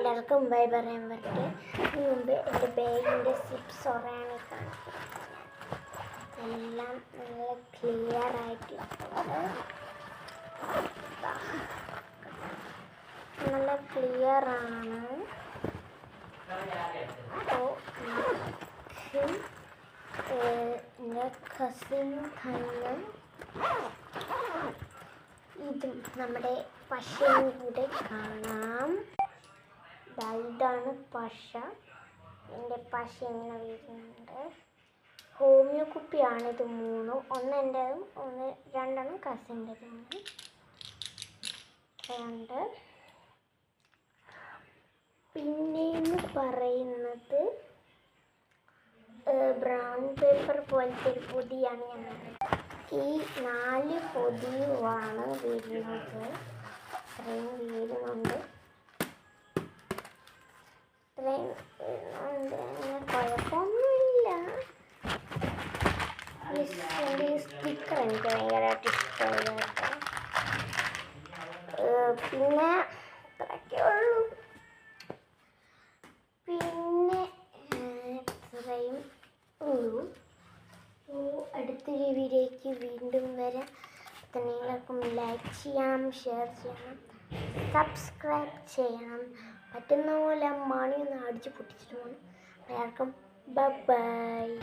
എല്ലാവർക്കും ബൈ പറയാൻ പറ്റേ മുമ്പ് എൻ്റെ ബാഗിൻ്റെ സിപ്സ് ഒറയാണ് കാണിക്കുന്നത്. എല്ലാം നല്ല ക്ലിയർ ആയിട്ടുണ്ട്, നല്ല ക്ലിയർ ആണ്. അപ്പോൾ എൻ്റെ കസിൻ തന്നെ ഇതും നമ്മുടെ പശയും കൂടെ കാണാം. ഇതാണ് പശ. എൻ്റെ പശ ഇങ്ങനെ വരുന്നുണ്ട്. ഹോമിയോ കുപ്പിയാണിത് മൂന്നും. ഒന്ന് എൻ്റെതും രണ്ടെണ്ണം കസിൻ്റെതുമാണ്. രണ്ട് പിന്നെയെന്ന് പറയുന്നത് ബ്രൗൺ പേപ്പർ പോലത്തെ ഒരു പൊതിയാണ് ഞാൻ. ഈ 4 പൊതിയുമാണ് വരുന്നത്. ഇത്രയും വീടുന്നുണ്ട്, കുഴപ്പമൊന്നുമില്ല. സ്റ്റിക്കർ എനിക്ക് ഭയങ്കരമായിട്ട് ഇഷ്ടമായി. പിന്നെ ഇത്രയൊക്കെ ഉള്ളൂ. പിന്നെ ഇത്രയും ഉള്ളൂ. അടുത്തൊരു വീഡിയോയ്ക്ക് വീണ്ടും വരാം. നിങ്ങൾക്കും ലൈക്ക് ചെയ്യണം, ഷെയർ ചെയ്യണം, സബ്സ്ക്രൈബ് ചെയ്യണം. പറ്റുന്ന പോലെ മണിയൊന്ന് അടിച്ച് പൊട്ടിച്ചിട്ട് പോകണം. എല്ലാവർക്കും ബൈ.